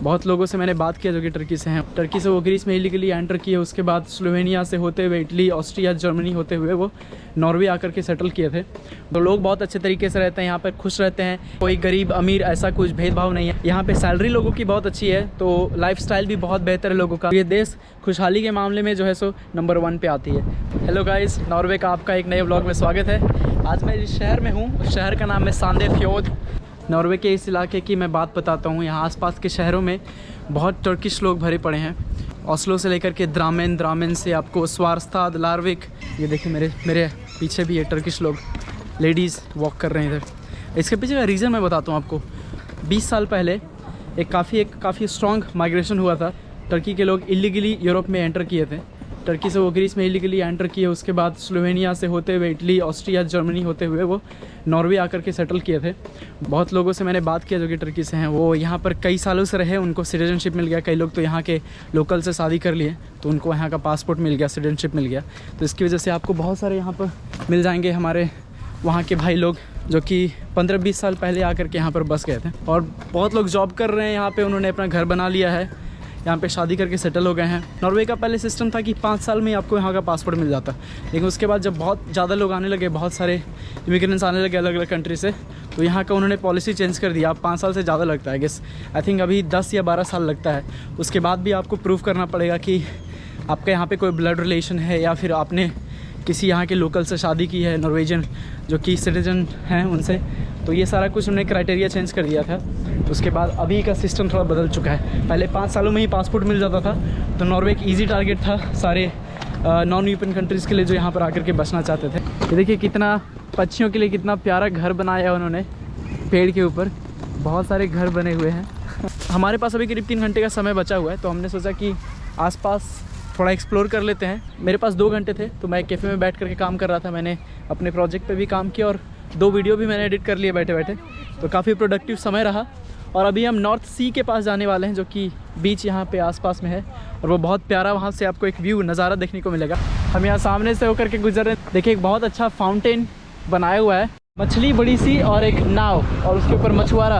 बहुत लोगों से मैंने बात किया जो कि टर्की से हैं। टर्की से वो ग्रीस में इलीगली एंटर किए, उसके बाद स्लोवेनिया से होते हुए इटली, ऑस्ट्रिया, जर्मनी होते हुए वो नॉर्वे आकर के सेटल किए थे। तो लोग बहुत अच्छे तरीके से रहते हैं यहाँ पर, खुश रहते हैं, कोई गरीब अमीर ऐसा कुछ भेदभाव नहीं है। यहाँ पे सैलरी लोगों की बहुत अच्छी है, तो लाइफस्टाइल भी बहुत बेहतर है लोगों का। ये देश खुशहाली के मामले में जो है सो नंबर 1 पे आती है। हेलो गाइस, नॉर्वे का आपका एक नए व्लॉग में स्वागत है। आज मैं जिस शहर में हूँ उस शहर का नाम है सांडेफ्योर्ड। नॉर्वे के इस इलाके की मैं बात बताता हूँ। यहाँ आसपास के शहरों में बहुत टर्किश लोग भरे पड़े हैं। ओस्लो से लेकर के द्रामेन से आपको स्वारस्ताद, लार्विक, ये देखिए मेरे पीछे भी ये टर्किश लोग, लेडीज़ वॉक कर रहे हैं इधर। इसके पीछे का रीज़न मैं बताता हूँ आपको। 20 साल पहले एक काफ़ी स्ट्रॉन्ग माइग्रेशन हुआ था। टर्की के लोग इलीगली यूरोप में एंटर किए थे। टर्की से वो ग्रीस में इलीगली एंटर किए, उसके बाद स्लोवेनिया से होते हुए इटली, ऑस्ट्रिया, जर्मनी होते हुए वो नॉर्वे आकर के सेटल किए थे। बहुत लोगों से मैंने बात किया जो कि टर्की से हैं, वो यहाँ पर कई सालों से रहे, उनको सिटीजनशिप मिल गया। कई लोग तो यहाँ के लोकल से शादी कर लिए तो उनको यहाँ का पासपोर्ट मिल गया, सिटीजनशिप मिल गया। तो इसकी वजह से आपको बहुत सारे यहाँ पर मिल जाएंगे हमारे वहाँ के भाई लोग जो कि 15-20 साल पहले आकर के यहाँ पर बस गए थे। और बहुत लोग जॉब कर रहे हैं यहाँ पर, उन्होंने अपना घर बना लिया है, यहाँ पे शादी करके सेटल हो गए हैं। नॉर्वे का पहले सिस्टम था कि 5 साल में आपको यहाँ का पासपोर्ट मिल जाता, लेकिन उसके बाद जब बहुत ज़्यादा लोग आने लगे, बहुत सारे इमिग्रेंट्स आने लगे अलग अलग कंट्री से, तो यहाँ का उन्होंने पॉलिसी चेंज कर दिया। अब 5 साल से ज़्यादा लगता है, गेस आई थिंक अभी 10 या 12 साल लगता है। उसके बाद भी आपको प्रूव करना पड़ेगा कि आपका यहाँ पर कोई ब्लड रिलेशन है या फिर आपने किसी यहाँ के लोकल से शादी की है, नॉर्वेजियन जो कि सिटीजन हैं उनसे। तो ये सारा कुछ उन्होंने क्राइटेरिया चेंज कर दिया था। उसके बाद अभी का सिस्टम थोड़ा बदल चुका है। पहले 5 सालों में ही पासपोर्ट मिल जाता था, तो नॉर्वे एक ईजी टारगेट था सारे नॉन यूरोपियन कंट्रीज़ के लिए जो यहाँ पर आकर के बसना चाहते थे। ये देखिए कितना पक्षियों के लिए कितना प्यारा घर बनाया है उन्होंने, पेड़ के ऊपर बहुत सारे घर बने हुए हैं। हमारे पास अभी करीब 3 घंटे का समय बचा हुआ है, तो हमने सोचा कि आसपास थोड़ा एक्सप्लोर कर लेते हैं। मेरे पास 2 घंटे थे, तो मैं कैफ़े में बैठ करके काम कर रहा था। मैंने अपने प्रोजेक्ट पे भी काम किया और 2 वीडियो भी मैंने एडिट कर लिए बैठे बैठे, तो काफ़ी प्रोडक्टिव समय रहा। और अभी हम नॉर्थ सी के पास जाने वाले हैं, जो कि बीच यहाँ पे आसपास में है, और वो बहुत प्यारा, वहाँ से आपको एक व्यू नज़ारा देखने को मिलेगा। हम यहाँ सामने से होकर के गुजर रहे हैं। देखिए एक बहुत अच्छा फाउंटेन बनाया हुआ है, मछली बड़ी सी और एक नाव और उसके ऊपर मछुआरा,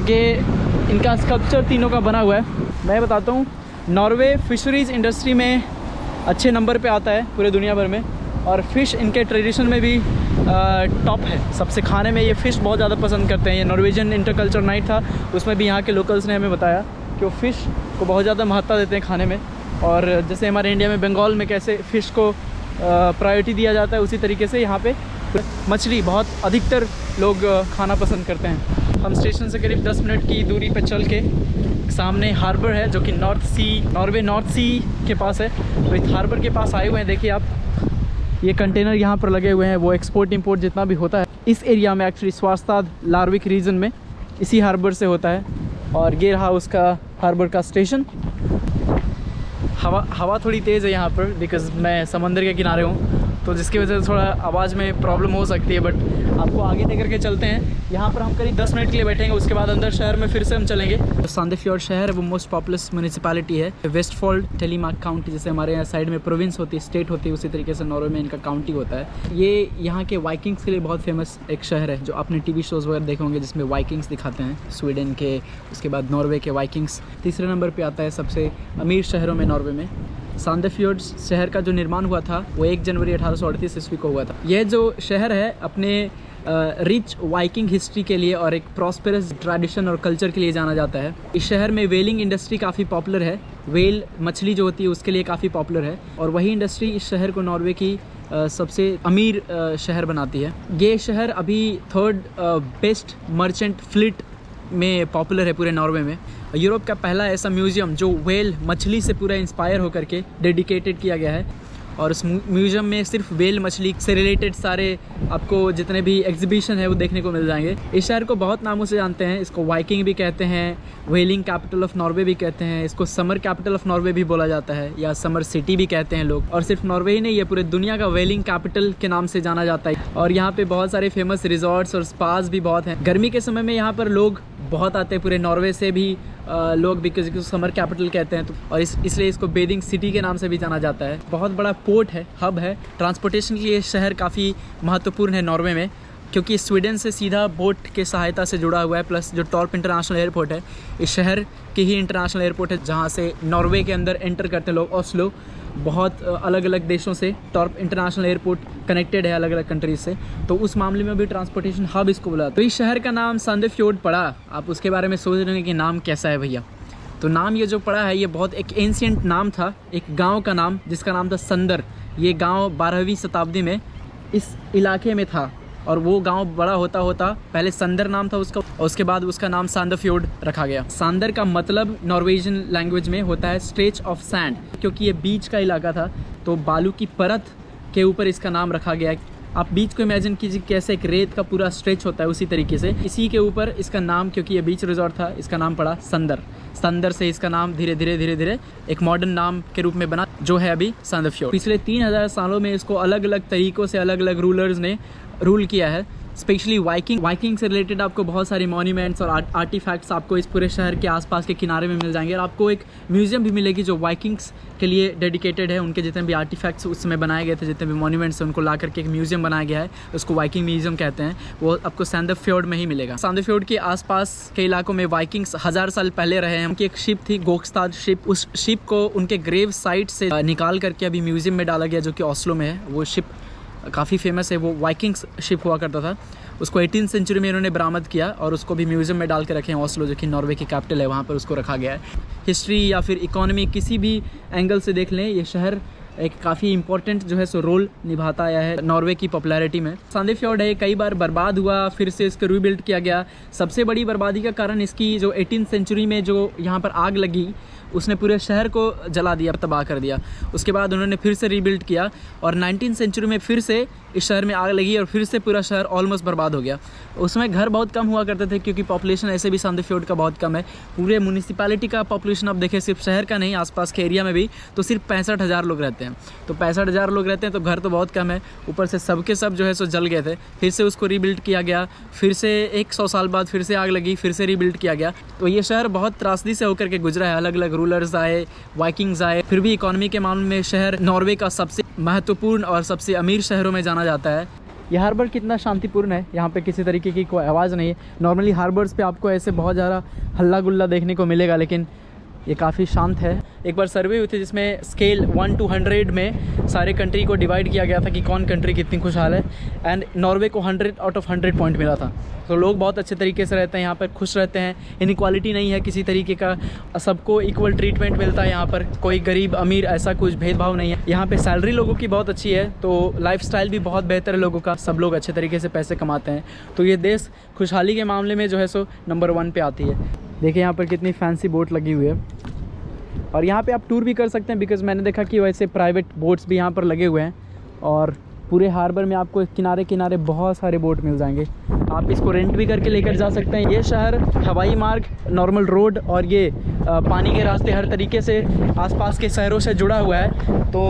ये इनका स्कल्पचर तीनों का बना हुआ है। मैं बताता हूँ, नॉर्वे फिशरीज़ इंडस्ट्री में अच्छे नंबर पे आता है पूरे दुनिया भर में, और फ़िश इनके ट्रेडिशन में भी टॉप है। सबसे खाने में ये फ़िश बहुत ज़्यादा पसंद करते हैं। ये नॉर्वेजियन इंटरकल्चर नाइट था, उसमें भी यहाँ के लोकल्स ने हमें बताया कि वो फ़िश को बहुत ज़्यादा महत्ता देते हैं खाने में। और जैसे हमारे इंडिया में बंगाल में कैसे फ़िश को प्रायोरिटी दिया जाता है, उसी तरीके से यहाँ पे मछली बहुत अधिकतर लोग खाना पसंद करते हैं। हम स्टेशन से करीब 10 मिनट की दूरी पर चल के सामने हार्बर है, जो कि नॉर्वे नॉर्थ सी के पास है। तो इस हार्बर के पास आए हुए हैं। देखिए आप, ये कंटेनर यहाँ पर लगे हुए हैं, वो एक्सपोर्ट इंपोर्ट जितना भी होता है इस एरिया में, एक्चुअली स्वारस्ताद लार्विक रीजन में इसी हार्बर से होता है। और ये रहा उसका हार्बर का स्टेशन। हवा थोड़ी तेज़ है यहाँ पर, बिकॉज़ मैं समंदर के किनारे हूँ, तो जिसकी वजह से थोड़ा आवाज़ में प्रॉब्लम हो सकती है। बट आपको आगे लेकर के चलते हैं। यहाँ पर हम करीब 10 मिनट के लिए बैठेंगे, उसके बाद अंदर शहर में फिर से हम चलेंगे। सांडेफ्योर्ड शहर है वो मोस्ट पॉपुलस म्यूनिसिपैलिटी है। वेस्टफोल्ड टेलीमार्क काउंटी, जैसे हमारे यहाँ साइड में प्रोविंस होती है, स्टेट होती है, उसी तरीके से नॉर्वे में इनका काउंटी होता है। ये यहाँ के वाइकिंग्स के लिए बहुत फेमस एक शहर है, जो आपने टीवी शोज़ वगैरह देखे होंगे जिसमें वाइकिंग्स दिखाते हैं, स्वीडन के, उसके बाद नॉर्वे के वाइकिंग्स। तीसरे नंबर पर आता है सबसे अमीर शहरों में नॉर्वे में। सांडेफ्योर्ड शहर का जो निर्माण हुआ था वो 1 जनवरी 1838 ईस्वी को हुआ था। यह जो शहर है अपने रिच वाइकिंग हिस्ट्री के लिए और एक प्रॉस्पेरस ट्रेडिशन और कल्चर के लिए जाना जाता है। इस शहर में वेलिंग इंडस्ट्री काफ़ी पॉपुलर है। वेल मछली जो होती है उसके लिए काफ़ी पॉपुलर है, और वही इंडस्ट्री इस शहर को नॉर्वे की सबसे अमीर शहर बनाती है। ये शहर अभी 3rd बेस्ट मर्चेंट फ्लीट में पॉपुलर है पूरे नॉर्वे में। यूरोप का पहला ऐसा म्यूज़ियम जो वेल मछली से पूरा इंस्पायर होकर के डेडिकेटेड किया गया है, और उस म्यूज़ियम में सिर्फ वेल मछली से रिलेटेड सारे आपको जितने भी एग्जीबिशन है वो देखने को मिल जाएंगे। इस शहर को बहुत नामों से जानते हैं। इसको वाइकिंग भी कहते हैं, व्हेलिंग कैपिटल ऑफ नॉर्वे भी कहते हैं, इसको समर कैपिटल ऑफ नॉर्वे भी बोला जाता है, या समर सिटी भी कहते हैं लोग। और सिर्फ नॉर्वे ही नहीं, ये पूरे दुनिया का व्हेलिंग कैपिटल के नाम से जाना जाता है। और यहाँ पे बहुत सारे फेमस रिजॉर्ट्स और स्पास भी बहुत हैं। गर्मी के समय में यहाँ पर लोग बहुत आते हैं, पूरे नॉर्वे से भी लोग, बिकॉज इसको समर कैपिटल कहते हैं, तो और इसलिए इसको बेदिंग सिटी के नाम से भी जाना जाता है। बहुत बड़ा पोर्ट है, हब है, ट्रांसपोर्टेशन के लिए शहर काफ़ी महत्वपूर्ण है नॉर्वे में। क्योंकि स्वीडन से सीधा बोट के सहायता से जुड़ा हुआ है, प्लस जो टॉर्प इंटरनेशनल एयरपोर्ट है इस शहर की ही इंटरनेशनल एयरपोर्ट है, जहाँ से नॉर्वे के अंदर एंटर करते हैं लोग ओस्लो। बहुत अलग अलग देशों से टॉर्प इंटरनेशनल एयरपोर्ट कनेक्टेड है अलग अलग कंट्रीज से, तो उस मामले में भी ट्रांसपोर्टेशन हब इसको बुलाते हैं। तो इस शहर का नाम संदरफ्योर्ड पड़ा। आप उसके बारे में सोच रहे हैं कि नाम कैसा है भैया, तो नाम ये जो पड़ा है ये बहुत एक एंशिएंट नाम था, एक गांव का नाम जिसका नाम था संदर। ये गांव 12वीं शताब्दी में इस इलाके में था और वो गांव बड़ा होता होता पहले संदर नाम था उसका, और उसके बाद उसका नाम संदरफ्योर्ड रखा गया। संदर का मतलब नॉर्वेजियन लैंग्वेज में होता है स्ट्रेच ऑफ सैंड, क्योंकि ये बीच का इलाका था तो बालू की परत के ऊपर इसका नाम रखा गया। आप बीच को इमेजिन कीजिए कैसे एक रेत का पूरा स्ट्रेच होता है, उसी तरीके से इसी के ऊपर इसका नाम, क्योंकि ये बीच रिजॉर्ट था, इसका नाम पड़ा संदर। संदर से इसका नाम धीरे धीरे एक मॉडर्न नाम के रूप में बना, जो है अभी संदरफ्योर्ड। पिछले 3000 सालों में इसको अलग अलग तरीकों से अलग अलग रूलर्स ने रूल किया है, स्पेशली वाइकिंग से रिलेटेड आपको बहुत सारे मॉन्यूमेंट्स और आर्टिफैक्ट्स आपको इस पूरे शहर के आसपास के किनारे में मिल जाएंगे। और आपको एक म्यूजियम भी मिलेगी जो वाइकिंग्स के लिए डेडिकेटेड है। उनके जितने भी आर्टिफैक्ट्स उस समय बनाए गए थे, जितने भी मॉन्यूमेंट्स हैं, उनको ला करके एक म्यूजियम बनाया गया है, उसको वाइकिंग म्यूजियम कहते हैं। वो आपको संदरफ्योर्ड में ही मिलेगा। संदरफ्योर्ड के आसपास के इलाकों में वाइकिंग्स 1000 साल पहले रहे हैं। उनकी एक शिप थी गोक्स्ताद शिप, उस शिप को उनके ग्रेव साइट से निकाल करके अभी म्यूजियम में डाला गया, जो कि ओस्लो में है। वो शिप काफ़ी फेमस है, वो वाइकिंग्स शिप हुआ करता था। उसको 18th सेंचुरी में इन्होंने बरामद किया और उसको भी म्यूजियम में डाल के रखे हैं। ओस्लो जो कि नॉर्वे की कैपिटल है, वहाँ पर उसको रखा गया है। हिस्ट्री या फिर इकोनॉमी किसी भी एंगल से देख लें, ये शहर एक काफ़ी इंपॉर्टेंट जो है सो रोल निभाता आया है नॉर्वे की पॉपुलैरिटी में। संदरफ्योर्ड है कई बार बर्बाद हुआ, फिर से इसको रीबिल्ड किया गया। सबसे बड़ी बर्बादी का कारण इसकी जो 18th सेंचुरी में जो यहाँ पर आग लगी, उसने पूरे शहर को जला दिया, तबाह कर दिया। उसके बाद उन्होंने फिर से रीबिल्ड किया और 19th सेंचुरी में फिर से इस शहर में आग लगी और फिर से पूरा शहर ऑलमोस्ट बर्बाद हो गया। उसमें घर बहुत कम हुआ करते थे, क्योंकि पॉपुलेशन ऐसे भी संदरफ्योर्ड का बहुत कम है। पूरे म्यूनिसिपैलिटी का पॉपुलेशन आप देखें, सिर्फ शहर का नहीं, आसपास के एरिया में भी, तो सिर्फ 65,000 लोग रहते हैं। तो 65,000 लोग रहते हैं तो घर तो बहुत कम है, ऊपर से सबके सब जो है सो जल गए थे। फिर से उसको रीबिल्ड किया गया, फिर से 100 साल बाद फिर से आग लगी, फिर से रीबिल्ड किया गया। तो ये शहर बहुत त्रासदी से होकर के गुजरा है। अलग अलग रूलर्स आए, वाइकिंग्स आए, फिर भी इकोनॉमी के मामले में शहर नॉर्वे का सबसे महत्वपूर्ण और सबसे अमीर शहरों में जाना जाता है। ये हार्बर कितना शांतिपूर्ण है, यहाँ पे किसी तरीके की कोई आवाज़ नहीं है। नॉर्मली हार्बर्स पे आपको ऐसे बहुत ज़्यादा हल्ला गुल्ला देखने को मिलेगा, लेकिन ये काफ़ी शांत है। एक बार सर्वे हुई थी जिसमें स्केल 1 to 100 में सारे कंट्री को डिवाइड किया गया था कि कौन कंट्री कितनी खुशहाल है, एंड नॉर्वे को 100 out of 100 पॉइंट मिला था। तो लोग बहुत अच्छे तरीके से रहते हैं यहाँ पर, खुश रहते हैं, इनइक्वालिटी नहीं है किसी तरीके का, सबको इक्वल ट्रीटमेंट मिलता है यहाँ पर, कोई गरीब अमीर ऐसा कुछ भेदभाव नहीं है। यहाँ पे सैलरी लोगों की बहुत अच्छी है, तो लाइफस्टाइल भी बहुत बेहतर है लोगों का, सब लोग अच्छे तरीके से पैसे कमाते हैं। तो ये देश खुशहाली के मामले में जो है सो नंबर 1 पे आती है। देखिए यहाँ पर कितनी फैंसी बोट लगी हुई है, और यहाँ पे आप टूर भी कर सकते हैं, बिकॉज़ मैंने देखा कि वैसे प्राइवेट बोट्स भी यहाँ पर लगे हुए हैं। और पूरे हार्बर में आपको किनारे किनारे बहुत सारे बोट मिल जाएंगे, आप इसको रेंट भी करके लेकर जा सकते हैं। ये शहर हवाई मार्ग, नॉर्मल रोड और ये पानी के रास्ते हर तरीके से आसपास के शहरों से जुड़ा हुआ है, तो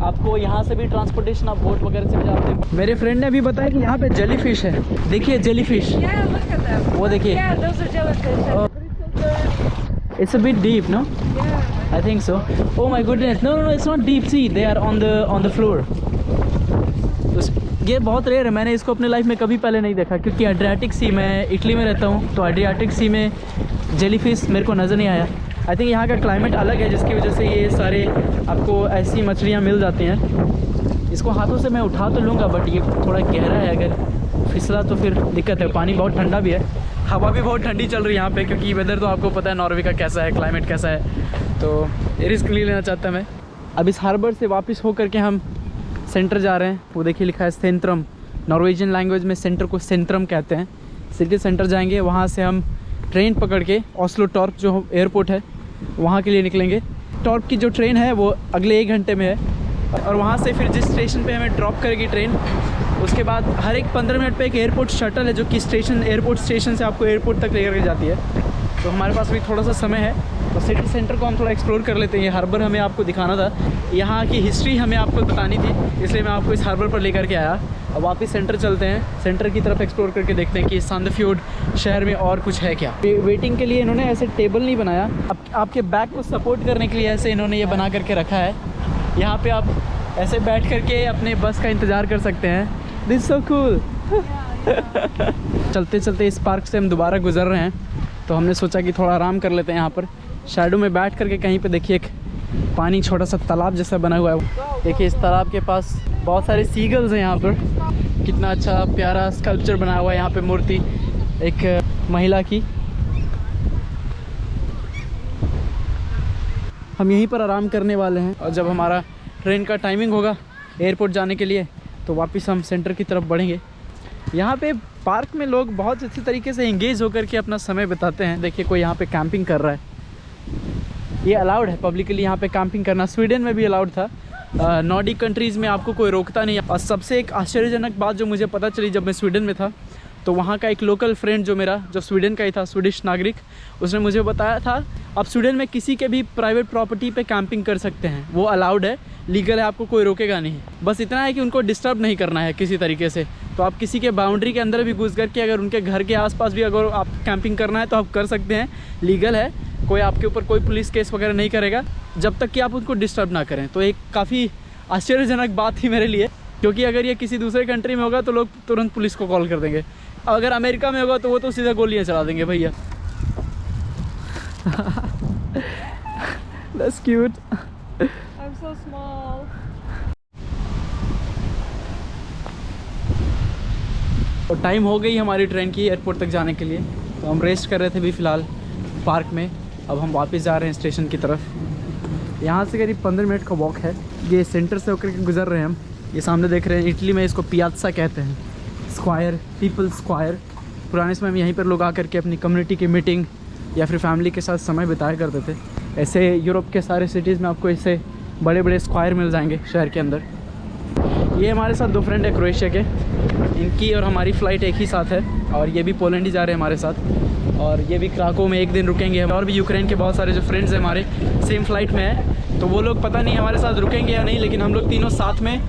आपको यहाँ से भी ट्रांसपोर्टेशन आप बोट वगैरह से भी जाते हैं। मेरे फ्रेंड ने भी बताया कि यहाँ पे जेली फिश है, देखिए जेली फिश, वो देखिए। It's a bit deep, no? Yeah. I think so. Oh my goodness! No, it's not deep. See, they are on the floor. ये बहुत रेयर है, मैंने इसको अपने लाइफ में कभी पहले नहीं देखा, क्योंकि एड्रियाटिक सी, मैं इटली में रहता हूँ, तो एड्रियाटिक सी में जेलीफिश मेरे को नज़र नहीं आया। आई थिंक यहाँ का क्लाइमेट अलग है, जिसकी वजह से ये सारे आपको ऐसी मछलियाँ मिल जाती हैं। इसको हाथों से मैं उठा तो लूँगा, बट ये थोड़ा गहरा है, अगर फिसला तो फिर दिक्कत है। पानी बहुत ठंडा भी है, हवा भी बहुत ठंडी चल रही है यहाँ पे, क्योंकि वेदर तो आपको पता है नॉर्वे का कैसा है, क्लाइमेट कैसा है, तो ये रिस्क नहीं लेना चाहता मैं। अब इस हार्बर से वापस होकर के हम सेंटर जा रहे हैं। वो देखिए लिखा है सेंट्रम, नॉर्वेजियन लैंग्वेज में सेंटर को सेंट्रम कहते हैं। सिटी सेंटर जाएंगे, वहाँ से हम ट्रेन पकड़ के ओस्लो टॉर्प जो एयरपोर्ट है वहाँ के लिए निकलेंगे। टॉर्प की जो ट्रेन है वो अगले 1 घंटे में है, और वहाँ से फिर जिस स्टेशन पे हमें ड्रॉप करेगी ट्रेन, उसके बाद हर एक 15 मिनट पे एक एयरपोर्ट शटल है जो कि एयरपोर्ट स्टेशन से आपको एयरपोर्ट तक लेकर के जाती है। तो हमारे पास भी थोड़ा सा समय है, तो सिटी सेंटर को हम थोड़ा एक्सप्लोर कर लेते हैं। ये हार्बर हमें आपको दिखाना था, यहाँ की हिस्ट्री हमें आपको बतानी थी, इसलिए मैं आपको इस हार्बर पर लेकर के आया। अब वापस सेंटर चलते हैं, सेंटर की तरफ एक्सप्लोर करके देखते हैं कि संदरफ्योर्ड शहर में और कुछ है क्या। वेटिंग के लिए इन्होंने ऐसे टेबल नहीं बनाया, आपके बैग को सपोर्ट करने के लिए ऐसे इन्होंने ये बना करके रखा है। यहाँ पे आप ऐसे बैठ करके अपने बस का इंतज़ार कर सकते हैं। This so cool. चलते चलते इस पार्क से हम दोबारा गुजर रहे हैं, तो हमने सोचा कि थोड़ा आराम कर लेते हैं यहाँ पर शैडो में बैठ करके। कहीं पे देखिए एक पानी छोटा सा तालाब जैसा बना हुआ है। देखिए इस तालाब के पास बहुत सारे सीगल्स हैं यहाँ पर। कितना अच्छा प्यारा स्कल्पचर बना हुआ है यहाँ पे, मूर्ति एक महिला की। हम यहीं पर आराम करने वाले हैं और जब हमारा ट्रेन का टाइमिंग होगा एयरपोर्ट जाने के लिए तो वापस हम सेंटर की तरफ बढ़ेंगे। यहाँ पे पार्क में लोग बहुत अच्छे तरीके से एंगेज होकर के अपना समय बिताते हैं। देखिए कोई यहाँ पे कैंपिंग कर रहा है, ये अलाउड है पब्लिकली यहाँ पे कैंपिंग करना। स्वीडन में भी अलाउड था, नॉर्डिक कंट्रीज़ में आपको कोई रोकता नहीं। और सबसे एक आश्चर्यजनक बात जो मुझे पता चली जब मैं स्वीडन में था, तो वहाँ का एक लोकल फ्रेंड जो मेरा, जो स्वीडन का ही था, स्वीडिश नागरिक, उसने मुझे बताया था आप स्वीडन में किसी के भी प्राइवेट प्रॉपर्टी पे कैंपिंग कर सकते हैं, वो अलाउड है, लीगल है, आपको कोई रोकेगा नहीं। बस इतना है कि उनको डिस्टर्ब नहीं करना है किसी तरीके से। तो आप किसी के बाउंड्री के अंदर भी घुस करके अगर उनके घर के आसपास भी अगर आप कैंपिंग करना है तो आप कर सकते हैं, लीगल है, कोई आपके ऊपर कोई पुलिस केस वगैरह नहीं करेगा जब तक कि आप उनको डिस्टर्ब ना करें। तो एक काफ़ी आश्चर्यजनक बात थी मेरे लिए, क्योंकि अगर ये किसी दूसरे कंट्री में होगा तो लोग तुरंत पुलिस को कॉल कर देंगे, अगर अमेरिका में होगा तो वो तो सीधा गोलियां चला देंगे भैया। That's cute. I'm so small. तो टाइम हो गई हमारी ट्रेन की एयरपोर्ट तक जाने के लिए, तो हम रेस्ट कर रहे थे भी फ़िलहाल पार्क में। अब हम वापस जा रहे हैं स्टेशन की तरफ। यहाँ से करीब 15 मिनट का वॉक है। ये सेंटर से होकर के गुजर रहे हैं हम। ये सामने देख रहे हैं, इटली में इसको पियाज़्ज़ा कहते हैं, स्क्वायर, पीपल स्क्वायर। पुराने समय में यहीं पर लोग आकर के अपनी कम्युनिटी की मीटिंग या फिर फैमिली के साथ समय बिताया करते थे। ऐसे यूरोप के सारे सिटीज़ में आपको ऐसे बड़े बड़े स्क्वायर मिल जाएंगे शहर के अंदर। ये हमारे साथ 2 फ्रेंड है क्रोएशिया के, इनकी और हमारी फ़्लाइट एक ही साथ है, और ये भी पोलैंड ही जा रहे हैं हमारे साथ, और ये भी क्राको में 1 दिन रुकेंगे। और भी यूक्रेन के बहुत सारे जो फ्रेंड्स हैं हमारे सेम फ़्लाइट में हैं, तो वो लोग पता नहीं हमारे साथ रुकेंगे या नहीं, लेकिन हम लोग तीनों साथ में।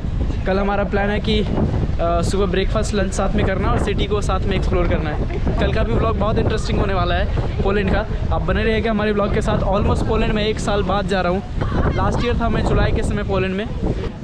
कल हमारा प्लान है कि सुबह ब्रेकफास्ट लंच साथ में करना और सिटी को साथ में एक्सप्लोर करना है। कल का भी व्लॉग बहुत इंटरेस्टिंग होने वाला है पोलैंड का, आप बने रहिएगा हमारे व्लॉग के साथ। ऑलमोस्ट पोलैंड में 1 साल बाद जा रहा हूँ। लास्ट ईयर था मैं जुलाई के समय पोलैंड में,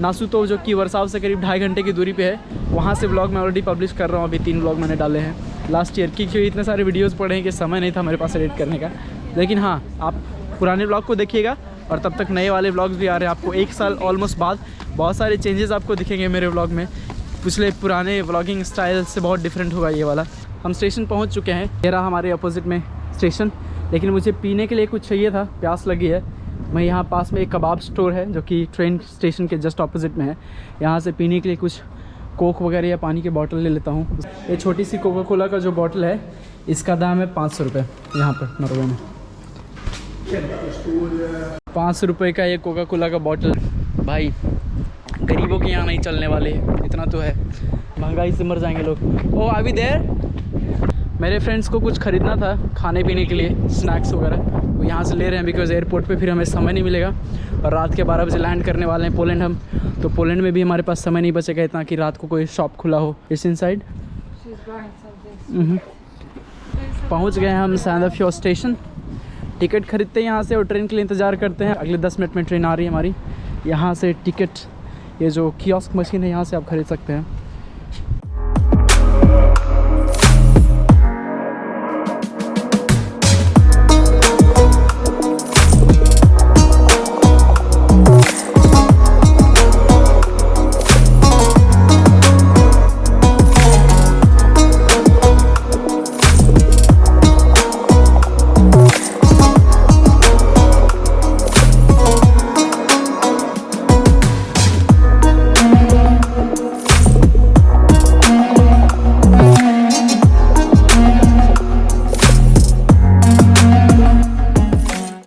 नासुतो जो कि वर्साव से करीब 2.5 घंटे की दूरी पे है, वहाँ से व्लॉग मैं ऑलरेडी पब्लिश कर रहा हूँ। अभी 3 व्लॉग मैंने डाले हैं लास्ट ईयर की, क्योंकि इतने सारे वीडियोज़ पड़े हैं कि समय नहीं था मेरे पास एडिट करने का। लेकिन हाँ, आप पुराने व्लॉग को देखिएगा और तब तक नए वाले व्लॉग्स भी आ रहे हैं आपको। 1 साल ऑलमोस्ट बाद बहुत सारे चेंजेस आपको दिखेंगे मेरे व्लॉग में। पिछले पुराने व्लॉगिंग स्टाइल से बहुत डिफरेंट होगा ये वाला। हम स्टेशन पहुंच चुके हैं, ये रहा हमारे अपोजिट में स्टेशन। लेकिन मुझे पीने के लिए कुछ चाहिए था, प्यास लगी है। मैं यहाँ पास में एक कबाब स्टोर है जो कि ट्रेन स्टेशन के जस्ट ऑपोजिट में है, यहाँ से पीने के लिए कुछ कोक वगैरह या पानी की बोतल ले लेता हूँ। ये छोटी सी कोका कोला का जो बोतल है, इसका दाम है 500 रुपये यहाँ पर नॉर्वे में। 5 रुपये का ये कोका कोला का बोतल, भाई गरीबों के यहाँ नहीं चलने वाले, इतना तो है, महंगाई से मर जाएंगे लोग। ओ अभी देर मेरे फ्रेंड्स को कुछ ख़रीदना था खाने पीने के लिए, स्नैक्स वगैरह, वो यहाँ से ले रहे हैं बिकॉज़ एयरपोर्ट पे फिर हमें समय नहीं मिलेगा और रात के 12 बजे लैंड करने वाले हैं पोलैंड हम। तो पोलैंड में भी हमारे पास समय नहीं बचेगा इतना कि रात को कोई शॉप खुला हो। इस इनसाइड पहुँच गए हम सैंडफjord स्टेशन। टिकट खरीदते हैं यहाँ से और ट्रेन के लिए इंतज़ार करते हैं। अगले 10 मिनट में ट्रेन आ रही है हमारी। यहाँ से टिकट, ये जो कियोस्क मशीन है, यहाँ से आप खरीद सकते हैं।